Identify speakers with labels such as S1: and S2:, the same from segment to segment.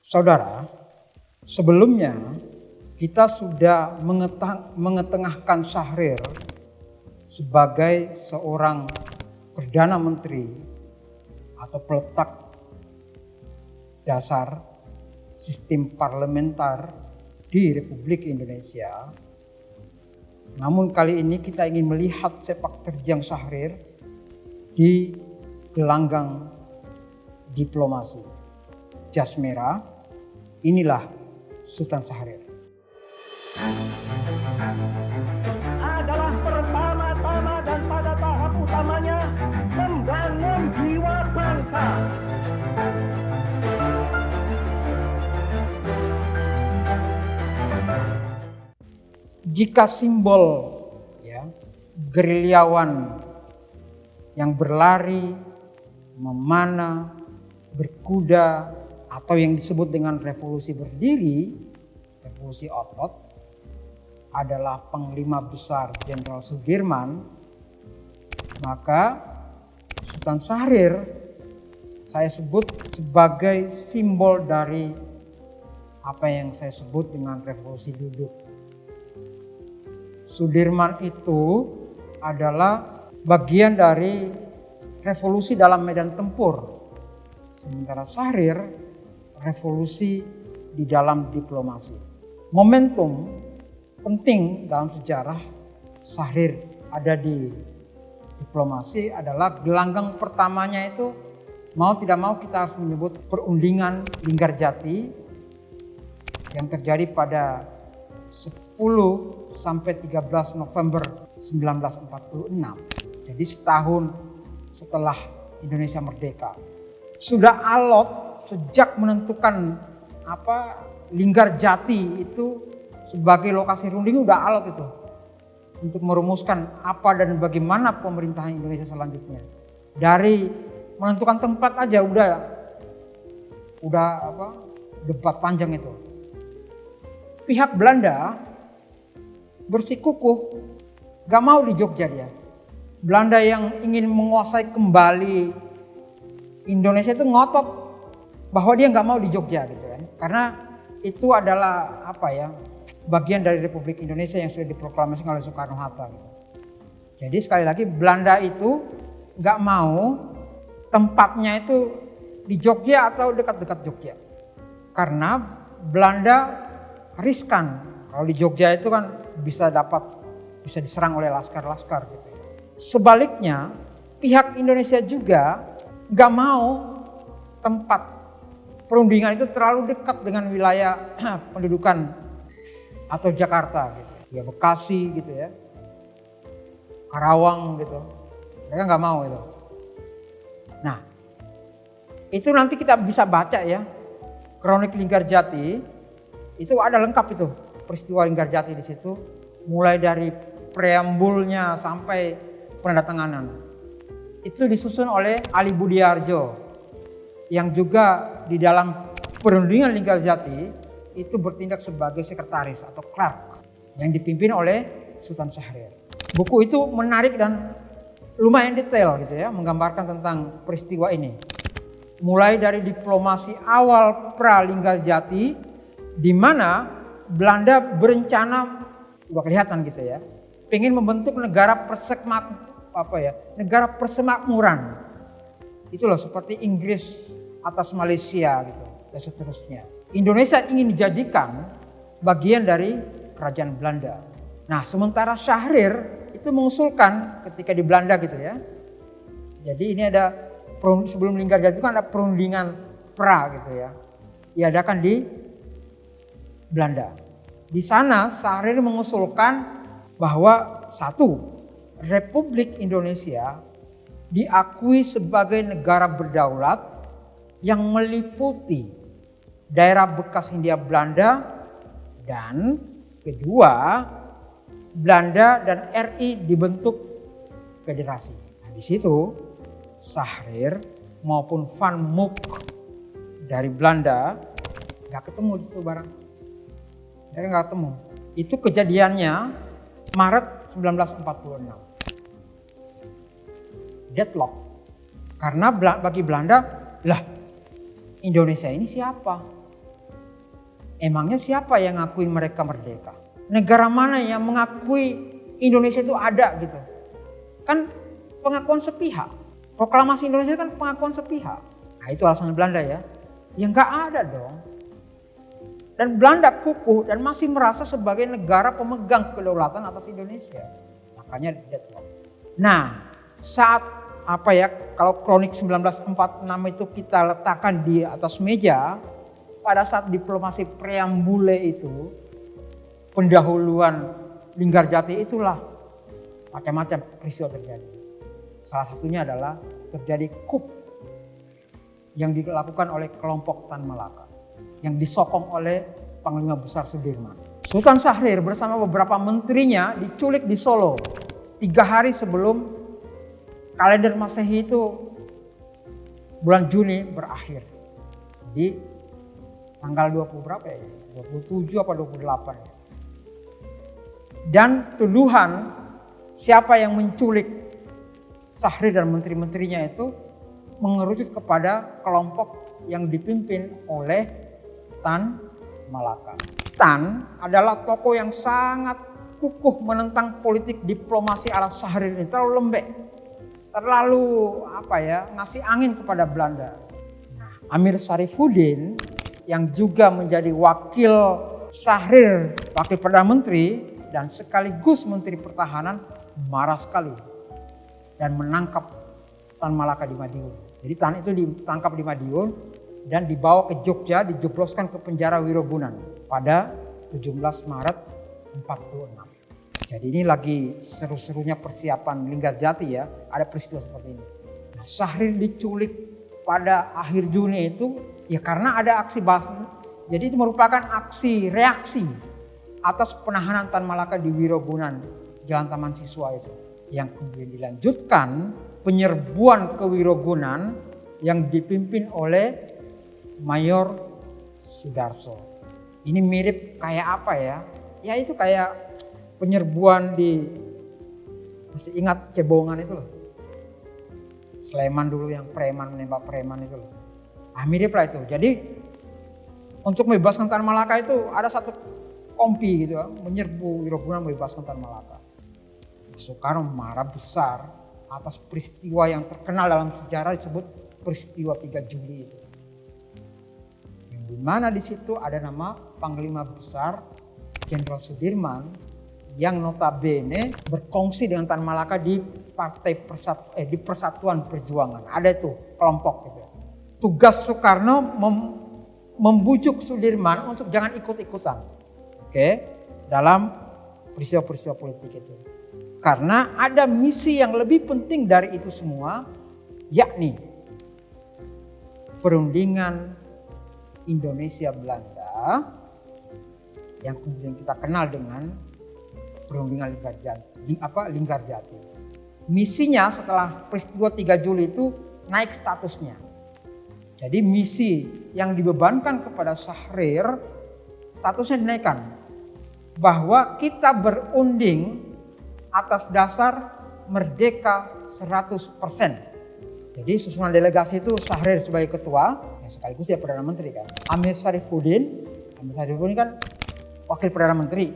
S1: Saudara, sebelumnya kita sudah mengetengahkan Syahrir sebagai seorang Perdana Menteri atau peletak dasar sistem parlementer di Republik Indonesia. Namun kali ini kita ingin melihat sepak terjang Syahrir di gelanggang diplomasi. Jas merah, inilah Sultan Syahrir.
S2: Adalah pertama-tama dan pada tahap utamanya membangun jiwa bangsa.
S1: Jika simbol gerilyawan yang berlari, memanah, berkuda atau yang disebut dengan revolusi berdiri, revolusi otot adalah Panglima Besar Jenderal Sudirman, maka Sultan Syahrir saya sebut sebagai simbol dari apa yang saya sebut dengan revolusi duduk. Sudirman itu adalah bagian dari revolusi dalam medan tempur. Sementara Syahrir revolusi di dalam diplomasi. Momentum penting dalam sejarah Syahrir ada di diplomasi adalah gelanggang pertamanya itu mau tidak mau kita harus menyebut perundingan Linggarjati yang terjadi pada 10 sampai 13 November 1946. Jadi setahun setelah Indonesia merdeka. Sudah alot sejak menentukan Linggarjati itu sebagai lokasi runding, udah alot itu untuk merumuskan apa dan bagaimana pemerintahan Indonesia selanjutnya. Dari menentukan tempat aja udah debat panjang itu. Pihak Belanda bersikukuh gak mau di Jogja dia. Belanda yang ingin menguasai kembali Indonesia itu ngotot bahwa dia gak mau di Jogja gitu kan. Karena itu adalah bagian dari Republik Indonesia yang sudah diproklamasikan oleh Soekarno-Hatta gitu. Jadi sekali lagi Belanda itu gak mau tempatnya itu di Jogja atau dekat-dekat Jogja. Karena Belanda riskan. Kalau di Jogja itu kan bisa diserang oleh laskar-laskar gitu. Sebaliknya pihak Indonesia juga gak mau tempat perundingan itu terlalu dekat dengan wilayah pendudukan atau Jakarta gitu. Ya Bekasi gitu ya. Karawang gitu. Mereka gak mau itu. Nah, itu nanti kita bisa baca ya. Kronik Linggarjati itu ada lengkap itu peristiwa Linggarjati di situ, mulai dari preambulnya sampai penandatanganan. Itu disusun oleh Ali Budiarjo yang juga di dalam perundingan Linggarjati itu bertindak sebagai sekretaris atau clerk yang dipimpin oleh Sultan Syahrir. Buku itu menarik dan lumayan detail gitu ya, menggambarkan tentang peristiwa ini. Mulai dari diplomasi awal pra Linggarjati di mana Belanda berencana, udah kelihatan gitu ya, pengen membentuk negara persemakmuran. Itu loh seperti Inggris atas Malaysia gitu dan seterusnya. Indonesia ingin dijadikan bagian dari kerajaan Belanda. Nah, sementara Syahrir itu mengusulkan ketika di Belanda gitu ya. Jadi ini ada sebelum Linggarjati itu kan ada perundingan pra gitu ya. Diadakan di Belanda. Di sana Syahrir mengusulkan bahwa Republik Indonesia diakui sebagai negara berdaulat yang meliputi daerah bekas Hindia Belanda, dan kedua Belanda dan RI dibentuk federasi. Nah, di situ Syahrir maupun Van Mook dari Belanda gak ketemu di situ bareng. Mereka nggak ketemu. Itu kejadiannya Maret 1946. Deadlock. Karena bagi Belanda, Indonesia ini siapa? Emangnya siapa yang ngakuin mereka merdeka? Negara mana yang mengakui Indonesia itu ada gitu? Kan pengakuan sepihak. Proklamasi Indonesia kan pengakuan sepihak. Nah itu alasan Belanda ya. Ya nggak ada dong. Dan Belanda kukuh dan masih merasa sebagai negara pemegang kedaulatan atas Indonesia. Makanya deadlock. Nah saat kalau kronik 1946 itu kita letakkan di atas meja, pada saat diplomasi preambule itu, pendahuluan Linggarjati itulah macam-macam peristiwa terjadi. Salah satunya adalah terjadi coup yang dilakukan oleh kelompok Tan Malaka yang disokong oleh Panglima Besar Sudirman. Sultan Syahrir bersama beberapa menterinya diculik di Solo 3 hari sebelum kalender Masehi itu bulan Juni berakhir. Di tanggal 20 berapa ya? 27 apa 28 ya. Dan tuduhan siapa yang menculik Syahrir dan menteri-menterinya itu mengerucut kepada kelompok yang dipimpin oleh Tan Malaka. Tan adalah tokoh yang sangat kukuh menentang politik diplomasi ala Syahrir ini, terlalu lembek. Terlalu ngasih angin kepada Belanda. Nah, Amir Syarifuddin yang juga menjadi wakil Syahrir, wakil Perdana Menteri dan sekaligus Menteri Pertahanan marah sekali dan menangkap Tan Malaka di Madiun. Jadi Tan itu ditangkap di Madiun dan dibawa ke Jogja, dijebloskan ke penjara Wirogunan pada 17 Maret 46. Jadi ini lagi seru-serunya persiapan Linggarjati ya, ada peristiwa seperti ini. Nah, Syahrir diculik pada akhir Juni itu ya karena ada aksi balas. Jadi itu merupakan aksi reaksi atas penahanan Tan Malaka di Wirogunan, Jalan Taman Siswa itu. Yang kemudian dilanjutkan penyerbuan ke Wirogunan yang dipimpin oleh Mayor Sudarso. Ini mirip kayak apa ya? Ya itu kayak penyerbuan masih ingat Cebongan itu loh. Sleman dulu yang preman menembak preman itu loh. Mirip lah itu. Jadi untuk membebaskan Tan Malaka itu ada satu kompi gitu, menyerbu Wirogunan membebaskan Tan Malaka. Soekarno marah besar atas peristiwa yang terkenal dalam sejarah disebut peristiwa 3 Juli itu. Yang dimana di situ ada nama Panglima Besar Jenderal Sudirman yang notabene berkongsi dengan Tan Malaka di di Persatuan Perjuangan. Ada itu kelompok gitu. Tugas Soekarno membujuk Sudirman untuk jangan ikut-ikutan. Dalam peristiwa-peristiwa politik itu. Karena ada misi yang lebih penting dari itu semua, yakni perundingan Indonesia-Belanda yang kemudian kita kenal dengan perundingan Linggarjati. Misinya setelah peristiwa 3 Juli itu naik statusnya. Jadi misi yang dibebankan kepada Syahrir statusnya dinaikkan. Bahwa kita berunding atas dasar merdeka 100%. Jadi susunan delegasi itu Syahrir sebagai ketua, yang sekaligus dia Perdana Menteri kan. Amir Syarifuddin kan wakil Perdana Menteri.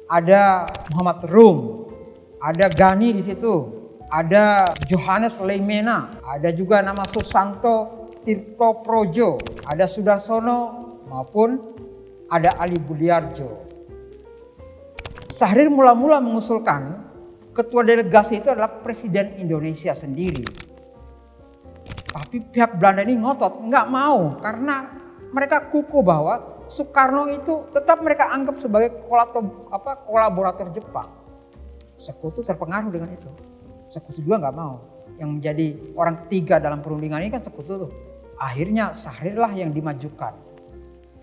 S1: Ada Muhammad Rum, ada Gani di situ, ada Johannes Leimena, ada juga nama Susanto Tirto Projo, ada Sudarsono maupun ada Ali Budiarjo. Syahrir mula-mula mengusulkan ketua delegasi itu adalah Presiden Indonesia sendiri. Tapi pihak Belanda ini ngotot, nggak mau karena mereka kukuh bahwa Soekarno itu tetap mereka anggap sebagai kolaborator Jepang. Sekutu terpengaruh dengan itu. Sekutu juga nggak mau. Yang menjadi orang ketiga dalam perundingan ini kan Sekutu tuh. Akhirnya Syahrir lah yang dimajukan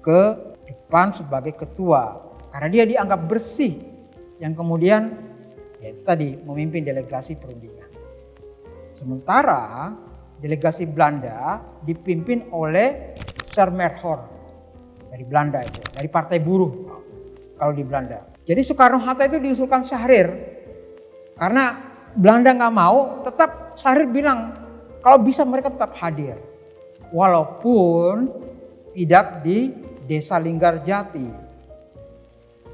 S1: ke depan sebagai ketua karena dia dianggap bersih. Yang kemudian ya itu tadi memimpin delegasi perundingan. Sementara delegasi Belanda dipimpin oleh Sir Merhor dari Belanda itu, dari Partai Buruh kalau di Belanda. Jadi Soekarno-Hatta itu diusulkan Syahrir karena Belanda nggak mau, tetap Syahrir bilang kalau bisa mereka tetap hadir walaupun tidak di Desa Linggarjati.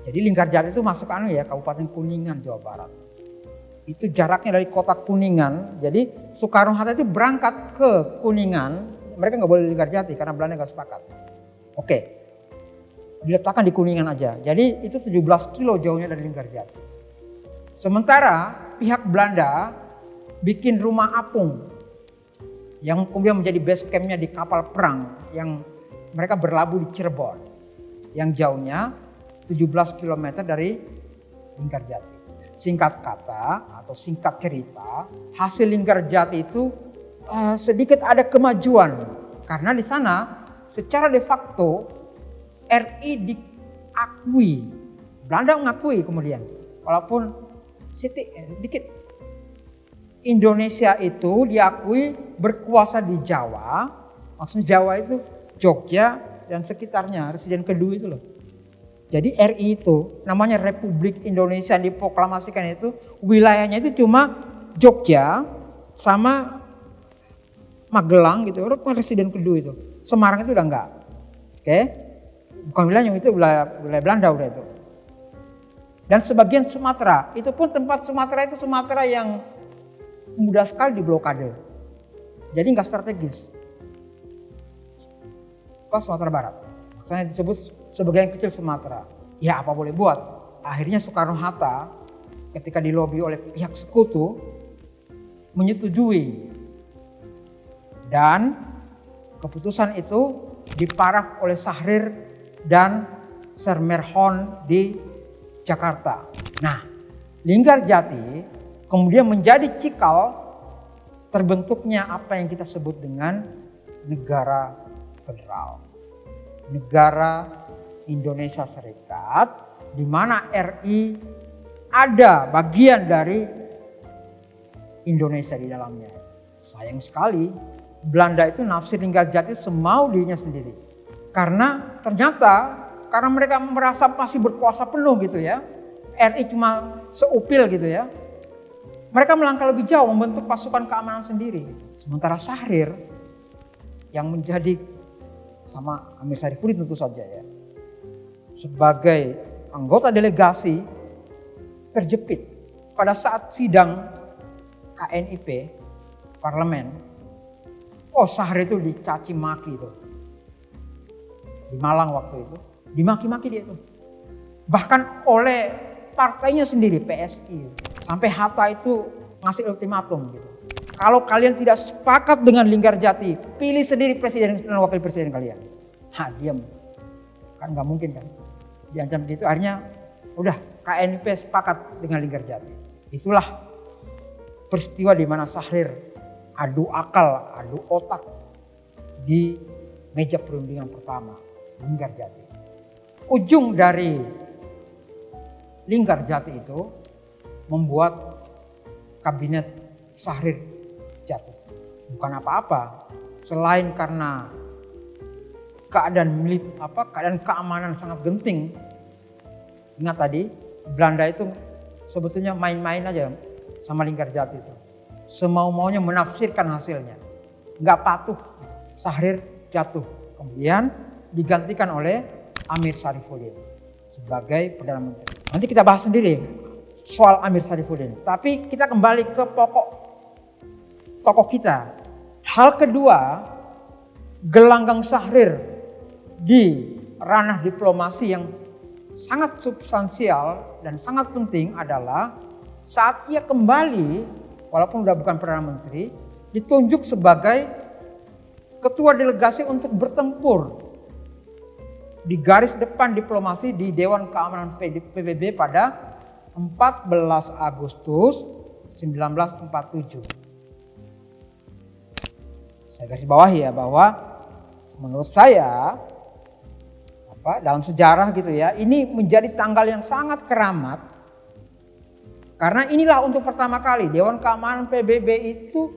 S1: Jadi Linggarjati itu masuk Kabupaten Kuningan, Jawa Barat. Itu jaraknya dari kota Kuningan. Jadi Soekarno-Hatta itu berangkat ke Kuningan. Mereka nggak boleh Linggarjati karena Belanda nggak sepakat. Oke, diletakkan di Kuningan aja. Jadi itu 17 kilo jauhnya dari Linggarjati. Sementara pihak Belanda bikin rumah apung yang kemudian menjadi base campnya di kapal perang yang mereka berlabuh di Cirebon. Yang jauhnya 17 km dari Linggarjati. Singkat kata atau singkat cerita, hasil Linggarjati itu sedikit ada kemajuan karena di sana secara de facto RI diakui, Belanda mengakui kemudian, walaupun sedikit. Indonesia itu diakui berkuasa di Jawa, maksudnya Jawa itu Jogja dan sekitarnya, residen kedua itu loh. Jadi RI itu namanya Republik Indonesia yang diproklamasikan itu wilayahnya itu cuma Jogja sama Magelang gitu, residen kedua itu. Semarang itu udah enggak. Oke. Bukan wilayahnya itu wilayah Belanda udah itu. Dan sebagian Sumatera, itu pun tempat Sumatera itu Sumatera yang mudah sekali diblokade. Jadi enggak strategis. Sumatera Barat. Maksudnya disebut sebagian kecil Sumatera. Ya apa boleh buat. Akhirnya Soekarno-Hatta ketika dilobi oleh pihak sekutu menyetujui. Dan keputusan itu diparaf oleh Syahrir dan Sermerhon di Jakarta. Nah, Linggarjati kemudian menjadi cikal terbentuknya apa yang kita sebut dengan negara federal. Negara Indonesia Serikat, di mana RI ada bagian dari Indonesia di dalamnya. Sayang sekali Belanda itu nafsir Linggarjati semau dirinya sendiri. Karena ternyata karena mereka merasa masih berkuasa penuh gitu ya. RI cuma seupil gitu ya. Mereka melangkah lebih jauh membentuk pasukan keamanan sendiri. Sementara Syahrir yang menjadi sama Amir Sarifudin tentu saja ya, sebagai anggota delegasi terjepit pada saat sidang KNIP parlemen. Oh, Syahrir itu dicaci maki itu di Malang waktu itu, dimaki-maki dia itu, bahkan oleh partainya sendiri PSI. Sampai Hatta itu ngasih ultimatum gitu. Kalau kalian tidak sepakat dengan Linggarjati, pilih sendiri presiden dan wakil presiden kalian. Diam. Kan nggak mungkin kan. Diancam gitu, akhirnya udah KNP sepakat dengan Linggarjati. Itulah peristiwa di mana Syahrir adu akal, adu otak di meja perundingan pertama Linggarjati. Ujung dari Linggarjati itu membuat kabinet Syahrir jatuh. Bukan apa-apa, selain karena keadaan keamanan sangat genting. Ingat tadi Belanda itu sebetulnya main-main aja sama Linggarjati itu. Semau-maunya menafsirkan hasilnya. Nggak patuh, Syahrir jatuh. Kemudian digantikan oleh Amir Sarifudin sebagai Perdana Menteri. Nanti kita bahas sendiri soal Amir Sarifudin. Tapi kita kembali ke pokok tokoh kita. Hal kedua, gelanggang Syahrir di ranah diplomasi yang sangat substansial dan sangat penting adalah saat ia kembali, walaupun sudah bukan Perdana Menteri, ditunjuk sebagai ketua delegasi untuk bertempur di garis depan diplomasi di Dewan Keamanan PBB pada 14 Agustus 1947. Saya garis bawahi ya bahwa menurut saya dalam sejarah gitu ya, ini menjadi tanggal yang sangat keramat karena inilah untuk pertama kali Dewan Keamanan PBB itu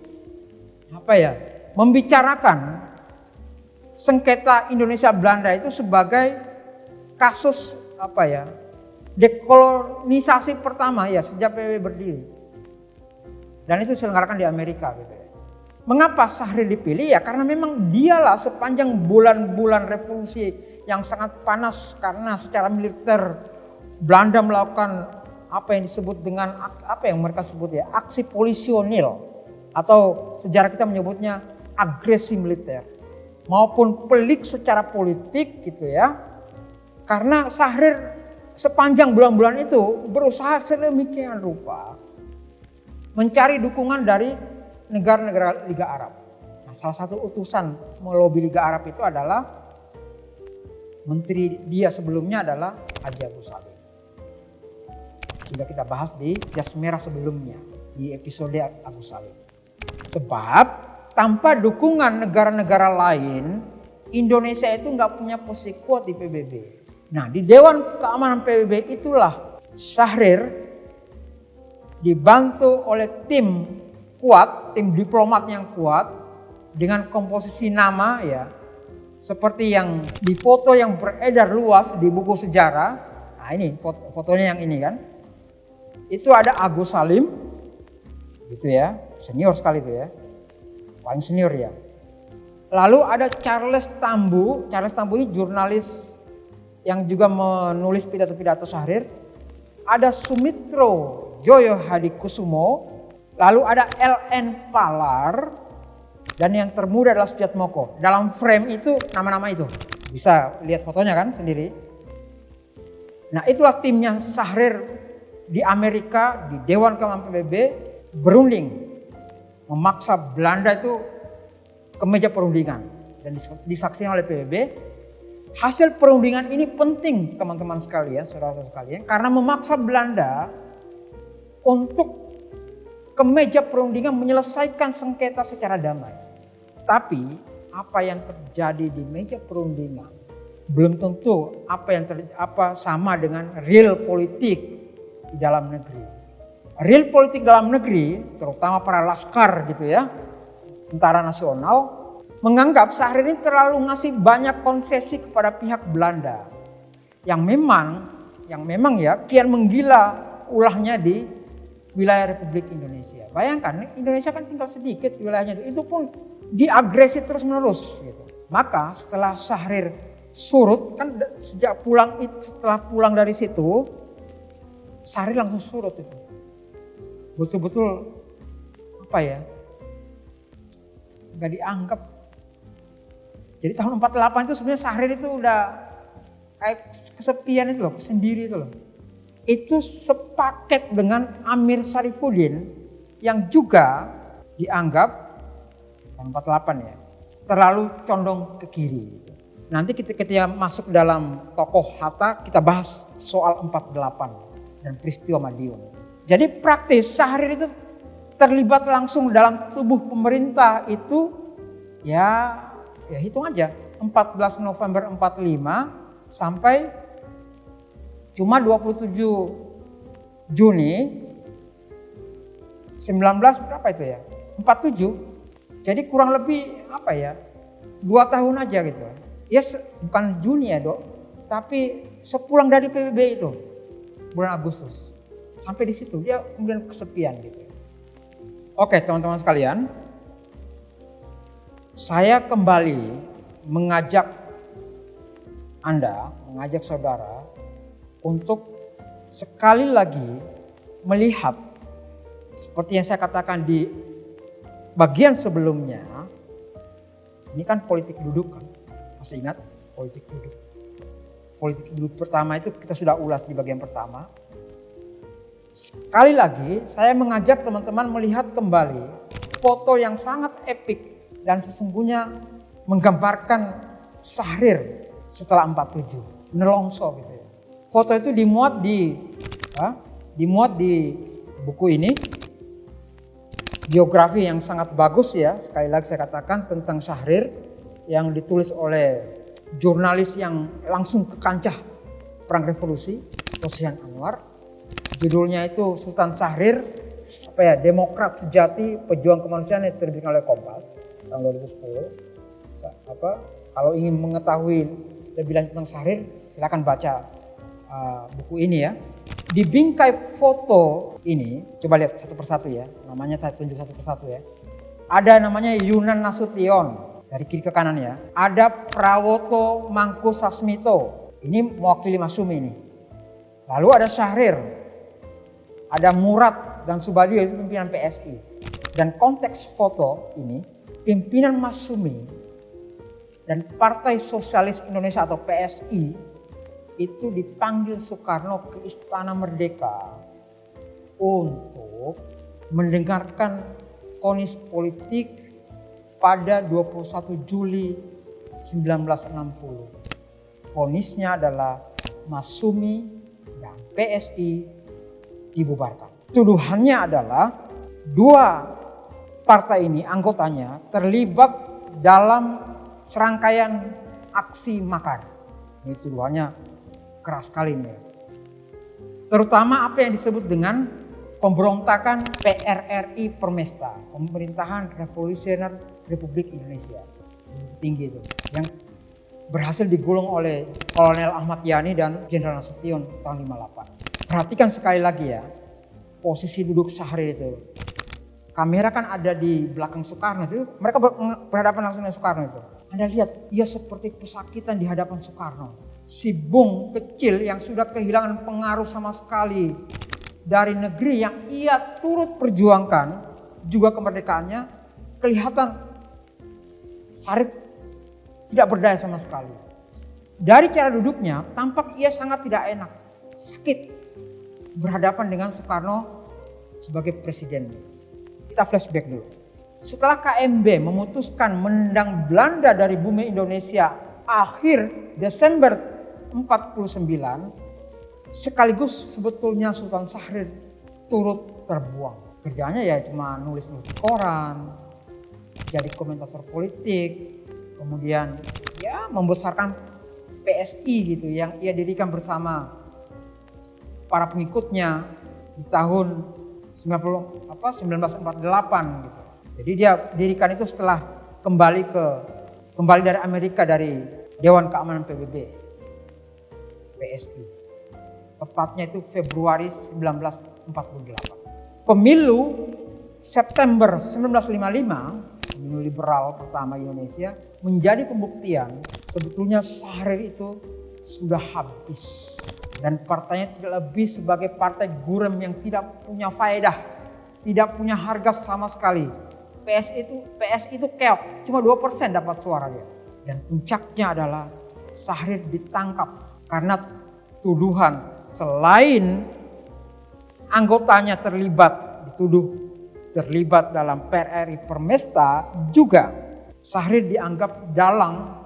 S1: membicarakan sengketa Indonesia Belanda itu sebagai kasus dekolonisasi pertama ya sejak PBB berdiri. Dan itu diselenggarakan di Amerika gitu ya. Mengapa Syahrir dipilih? Ya karena memang dialah sepanjang bulan-bulan revolusi yang sangat panas karena secara militer Belanda melakukan apa yang disebut dengan apa yang mereka sebut ya aksi polisionil atau sejarah kita menyebutnya agresi militer maupun pelik secara politik gitu ya. Karena Syahrir sepanjang bulan-bulan itu berusaha sedemikian rupa mencari dukungan dari negara-negara Liga Arab. Nah, salah satu utusan melobi Liga Arab itu adalah menteri dia sebelumnya adalah Haji Agus Salim. Sudah kita bahas di Jas Merah sebelumnya di episode Agus Salim. Sebab tanpa dukungan negara-negara lain, Indonesia itu nggak punya posisi kuat di PBB. Nah, di Dewan Keamanan PBB itulah Syahrir dibantu oleh tim kuat, tim diplomat yang kuat dengan komposisi nama ya seperti yang di foto yang beredar luas di buku sejarah. Nah, ini fotonya yang ini kan. Itu ada Agus Salim gitu ya, senior sekali itu ya. Paling senior ya. Lalu ada Charles Tambu. Charles Tambu ini jurnalis yang juga menulis pidato-pidato Syahrir. Ada Sumitro Joyo Hadikusumo. Lalu ada LN Palar. Dan yang termuda adalah Sujatmoko. Dalam frame itu nama-nama itu. Bisa lihat fotonya kan sendiri. Nah, itulah timnya Syahrir di Amerika, di Dewan Keamanan PBB berunding. Memaksa Belanda itu ke meja perundingan. Dan disaksikan oleh PBB. Hasil perundingan ini penting teman-teman sekalian, saudara-saudara sekalian. Karena memaksa Belanda untuk ke meja perundingan menyelesaikan sengketa secara damai. Tapi apa yang terjadi di meja perundingan belum tentu apa sama dengan real politik di dalam negeri. Real politik dalam negeri, terutama para laskar gitu ya, tentara nasional, menganggap Syahrir ini terlalu ngasih banyak konsesi kepada pihak Belanda yang memang ya kian menggila ulahnya di wilayah Republik Indonesia. Bayangkan Indonesia kan tinggal sedikit wilayahnya itu pun diagresi terus menerus gitu. Maka setelah Syahrir surut kan setelah pulang dari situ Syahrir langsung surut itu. Betul-betul apa ya? Gak dianggap. Jadi tahun 48 itu sebenarnya Syahrir itu udah kayak kesepian itu loh, sendiri itu loh. Itu sepaket dengan Amir Syarifuddin yang juga dianggap tahun 48 ya, terlalu condong ke kiri. Nanti ketika masuk dalam tokoh Hatta kita bahas soal 48 dan peristiwa Madiun. Jadi praktis Syahrir itu terlibat langsung dalam tubuh pemerintah itu ya hitung aja 14 November 45 sampai cuma 27 Juni 19 berapa itu ya? 47. Jadi kurang lebih apa ya? 2 tahun aja gitu. Ya bukan Juni ya, Dok. Tapi sepulang dari PBB itu bulan Agustus. Sampai di situ dia kemudian kesepian gitu. Oke, teman-teman sekalian. Saya kembali mengajak Anda, mengajak saudara untuk sekali lagi melihat seperti yang saya katakan di bagian sebelumnya. Ini kan politik duduk kan. Masih ingat politik duduk? Politik duduk pertama itu kita sudah ulas di bagian pertama. Sekali lagi saya mengajak teman-teman melihat kembali foto yang sangat epik dan sesungguhnya menggambarkan Syahrir setelah 47, nelongso gitu ya. Foto itu dimuat di buku ini, biografi yang sangat bagus ya. Sekali lagi saya katakan tentang Syahrir yang ditulis oleh jurnalis yang langsung ke kancah Perang Revolusi, Rosihan Anwar. Judulnya itu Sultan Syahrir, Demokrat Sejati Pejuang Kemanusiaan yang diterbitkan oleh Kompas tahun 2010. Kalau ingin mengetahui lebih lanjut tentang Syahrir, silakan baca buku ini ya. Di bingkai foto ini, coba lihat satu persatu ya. Namanya saya tunjuk satu persatu ya. Ada namanya Yunan Nasution dari kiri ke kanan ya. Ada Prawoto Mangkusasmito. Ini mewakili Masyumi ini. Lalu ada Syahrir. Ada Murad dan Subadio, itu pimpinan PSI. Dan konteks foto ini, pimpinan Masyumi dan Partai Sosialis Indonesia atau PSI itu dipanggil Soekarno ke Istana Merdeka untuk mendengarkan vonis politik pada 21 Juli 1960. Vonisnya adalah Masyumi dan PSI dibubarkan. Tuduhannya adalah dua partai ini anggotanya terlibat dalam serangkaian aksi makar. Ini tuduhannya keras sekali nih. Terutama apa yang disebut dengan pemberontakan PRRI Permesta, Pemerintahan Revolusioner Republik Indonesia. Tinggi itu. Yang berhasil digulung oleh Kolonel Ahmad Yani dan Jenderal Nasution tahun 58. Perhatikan sekali lagi ya, posisi duduk Syahrir itu. Kamera kan ada di belakang Soekarno itu, mereka berhadapan langsung dengan Soekarno itu. Anda lihat, ia seperti pesakitan di hadapan Soekarno. Si Bung kecil yang sudah kehilangan pengaruh sama sekali dari negeri yang ia turut perjuangkan juga kemerdekaannya, kelihatan Syahrir tidak berdaya sama sekali. Dari cara duduknya tampak ia sangat tidak enak, sakit berhadapan dengan Soekarno sebagai presiden. Kita flashback dulu. Setelah KMB memutuskan menendang Belanda dari bumi Indonesia akhir Desember 49, sekaligus sebetulnya Sultan Syahrir turut terbuang. Kerjanya ya cuma nulis-nulis koran, jadi komentator politik, kemudian ya membesarkan PSI gitu yang ia dirikan bersama para pengikutnya di tahun 1948 gitu. Jadi dia dirikan itu setelah kembali dari Amerika dari Dewan Keamanan PBB. PSI. Tepatnya itu Februari 1948. Pemilu September 1955, pemilu liberal pertama Indonesia, menjadi pembuktian sebetulnya Syahrir itu sudah habis. Dan partainya tidak lebih sebagai partai gurem yang tidak punya faedah, tidak punya harga sama sekali. PSI itu keok, cuma 2% dapat suara dia. Dan puncaknya adalah Syahrir ditangkap karena tuduhan selain anggotanya dituduh terlibat dalam PRRI Permesta, juga Syahrir dianggap dalam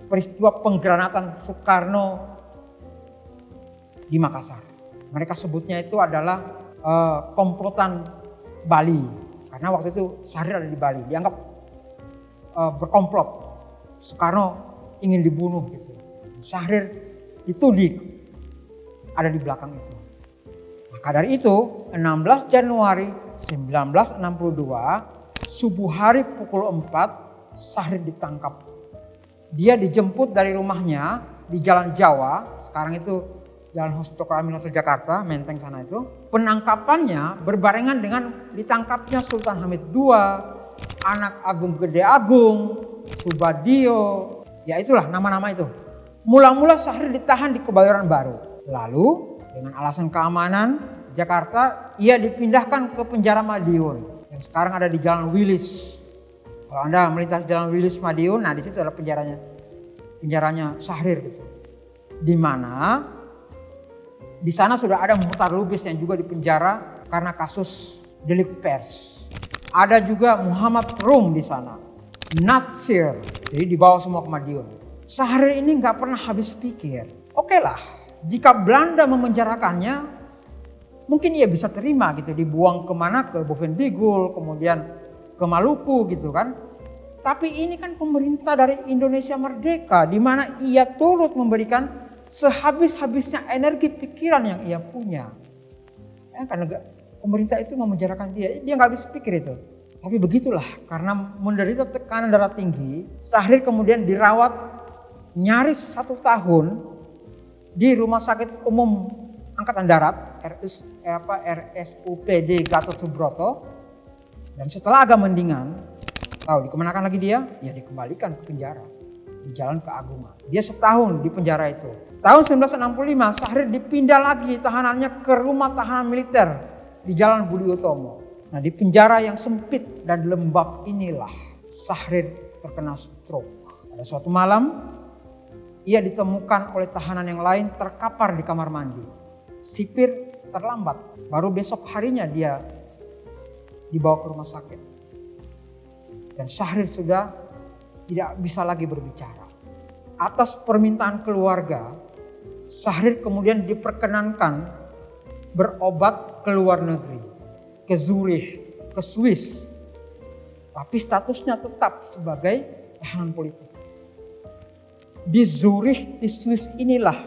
S1: peristiwa penggranatan Soekarno di Makassar. Mereka sebutnya itu adalah komplotan Bali, karena waktu itu Syahrir ada di Bali, dianggap berkomplot. Soekarno ingin dibunuh gitu. Syahrir dituding ada di belakang itu. Maka dari itu 16 Januari 1962 subuh hari pukul 4 Syahrir ditangkap. Dia dijemput dari rumahnya di Jalan Jawa, sekarang itu Jalan Hosto Kraminoto Jakarta, Menteng sana itu. Penangkapannya berbarengan dengan ditangkapnya Sultan Hamid II, anak Agung Gede Agung, Subadio, ya itulah nama-nama itu. Mula-mula Syahrir ditahan di Kebayoran Baru. Lalu dengan alasan keamanan Jakarta, ia dipindahkan ke penjara Madiun yang sekarang ada di Jalan Willis. Kalau Anda melintas Jalan Willis Madiun, nah di situ adalah penjaranya Syahrir gitu. Di mana di sana sudah ada Muhtar Lubis yang juga dipenjara karena kasus delik pers. Ada juga Muhammad Rum di sana, Natsir, jadi dibawa semua ke Madiun. Syahrir ini nggak pernah habis pikir. Oke lah, jika Belanda memenjarakannya, mungkin ia bisa terima gitu, dibuang kemana, ke Bovendigul, kemudian ke Maluku gitu kan. Tapi ini kan pemerintah dari Indonesia Merdeka, di mana ia turut memberikan sehabis-habisnya energi pikiran yang ia punya. Ya, karena pemerintah itu memenjarakan dia nggak habis pikir itu. Tapi begitulah, karena menderita tekanan darah tinggi, Syahrir kemudian dirawat nyaris 1 tahun di Rumah Sakit Umum Angkatan Darat RSUPD Gatot Subroto. Dan setelah agak mendingan, Tahu dikemanakan lagi dia? Ya dikembalikan ke penjara di Jalan Keagungan. Dia setahun di penjara itu. Tahun 1965 Syahrir dipindah lagi tahanannya ke rumah tahanan militer di Jalan Budi Utomo. Nah, di penjara yang sempit dan lembab inilah Syahrir terkena stroke. Pada suatu malam ia ditemukan oleh tahanan yang lain terkapar di kamar mandi. Sipir terlambat. Baru besok harinya dia dibawa ke rumah sakit. Dan Syahrir sudah tidak bisa lagi berbicara. Atas permintaan keluarga, Syahrir kemudian diperkenankan berobat ke luar negeri, ke Zurich, ke Swiss. Tapi statusnya tetap sebagai tahanan politik. Di Zurich, di Swiss inilah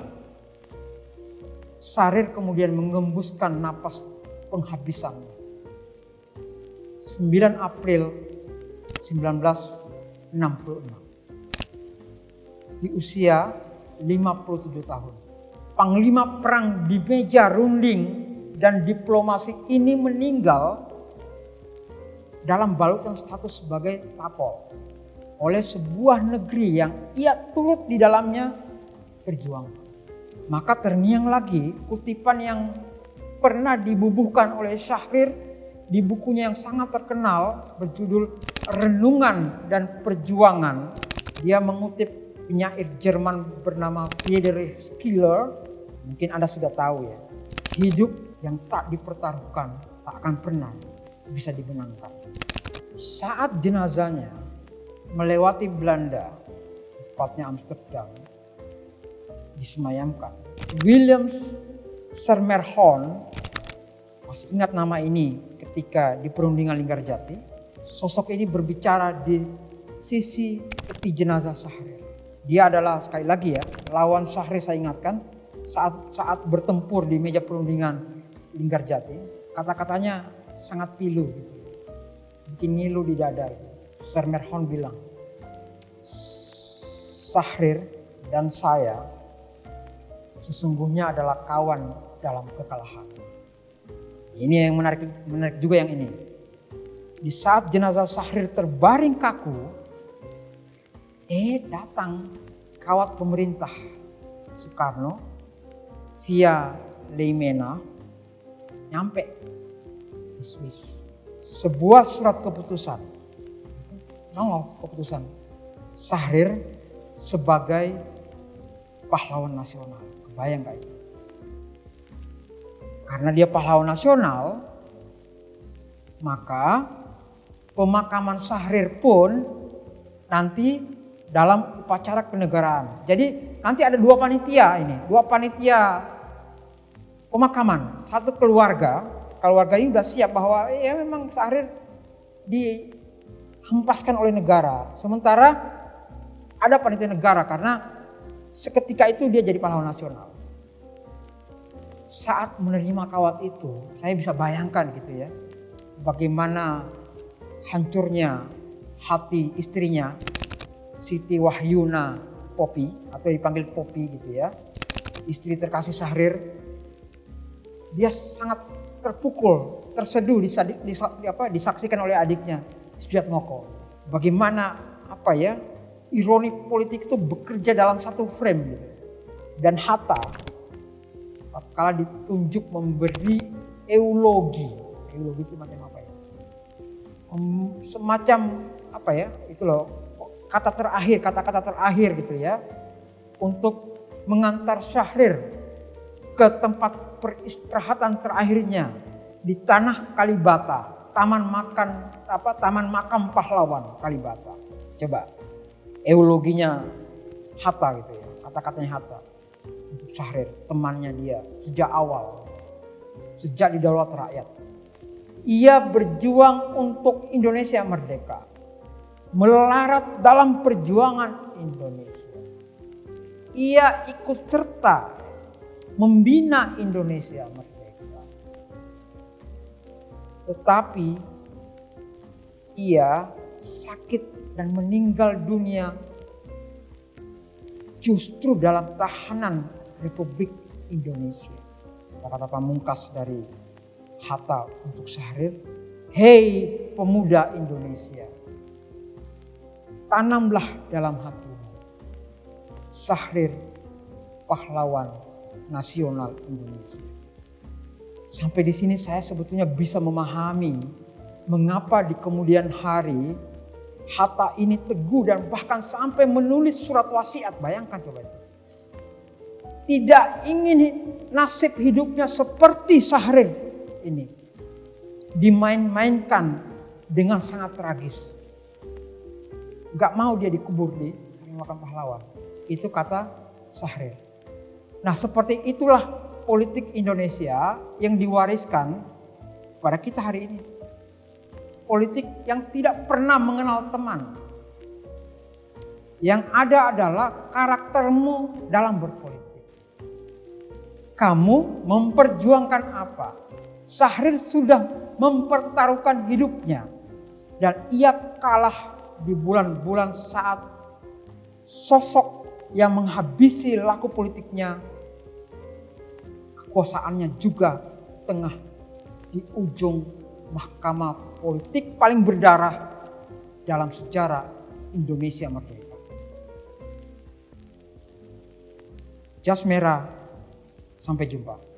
S1: Syahrir kemudian mengembuskan napas penghabisannya. 9 April 1966. Di usia 57 tahun. Panglima perang di meja runding dan diplomasi ini meninggal dalam balutan status sebagai tapol oleh sebuah negeri yang ia turut di dalamnya berjuang. Maka terngiang lagi kutipan yang pernah dibubuhkan oleh Syahrir di bukunya yang sangat terkenal berjudul Renungan dan Perjuangan. Dia mengutip penyair Jerman bernama Friedrich Schiller. Mungkin Anda sudah tahu ya. Hidup yang tak dipertaruhkan tak akan pernah bisa dimenangkan. Saat jenazahnya melewati Belanda, tepatnya Amsterdam, disemayamkan, Williams Sermerhorn, masih ingat nama ini ketika di perundingan Linggarjati, sosok ini berbicara di sisi peti jenazah Syahrir. Dia adalah, sekali lagi ya, lawan Syahrir saya ingatkan, saat bertempur di meja perundingan Linggarjati, kata-katanya sangat pilu gitu. Bikin ngilu di dada. Sermerhorn bilang, Syahrir dan saya sesungguhnya adalah kawan dalam kekalahan. Ini yang menarik juga yang ini. Di saat jenazah Syahrir terbaring kaku, datang kawat pemerintah Soekarno via Leimena nyampe di Swiss. Sebuah surat keputusan, nongol keputusan Syahrir sebagai pahlawan nasional. Kebayang gak itu? Karena dia pahlawan nasional, maka pemakaman Syahrir pun nanti dalam upacara kenegaraan. Jadi nanti ada dua panitia pemakaman. Satu keluarga ini udah siap bahwa ya memang Syahrir dihempaskan oleh negara. Sementara ada panitia negara karena seketika itu dia jadi pahlawan nasional. Saat menerima kawat itu, saya bisa bayangkan gitu ya, bagaimana hancurnya hati istrinya, Siti Wahyuna Popi, atau dipanggil Popi gitu ya, istri terkasih Syahrir. Dia sangat terpukul, terseduh disaksikan oleh adiknya Sujatmoko. Bagaimana ironi politik itu bekerja dalam satu frame gitu. Dan Hatta kala ditunjuk memberi eulogi itu macam apa ya? Semacam itu loh, kata-kata terakhir gitu ya, untuk mengantar Syahrir ke tempat peristirahatan terakhirnya di Tanah Kalibata, taman makam pahlawan Kalibata. Coba euloginya Hatta gitu ya, kata-katanya Hatta untuk Syahrir, temannya dia sejak awal, sejak didaulat rakyat. Ia berjuang untuk Indonesia merdeka, melarat dalam perjuangan Indonesia. Ia ikut serta membina Indonesia merdeka. Tetapi ia sakit dan meninggal dunia justru dalam tahanan Republik Indonesia. Kata-kata pamungkas dari Hatta untuk Syahrir, "Hei pemuda Indonesia, tanamlah dalam hatimu. Syahrir, pahlawan nasional Indonesia. Sampai di sini saya sebetulnya bisa memahami mengapa di kemudian hari Hatta ini teguh dan bahkan sampai menulis surat wasiat. Bayangkan coba itu. Tidak ingin nasib hidupnya seperti Syahrir ini dimain-mainkan dengan sangat tragis. Gak mau dia dikubur di makam pahlawan. Itu kata Syahrir. Nah, seperti itulah politik Indonesia yang diwariskan pada kita hari ini. Politik yang tidak pernah mengenal teman. Yang ada adalah karaktermu dalam berpolitik. Kamu memperjuangkan apa? Syahrir sudah mempertaruhkan hidupnya. Dan ia kalah di bulan-bulan saat sosok yang menghabisi laku politiknya, kekuasaannya juga tengah di ujung mahkamah politik paling berdarah dalam sejarah Indonesia merdeka. Jas merah, sampai jumpa.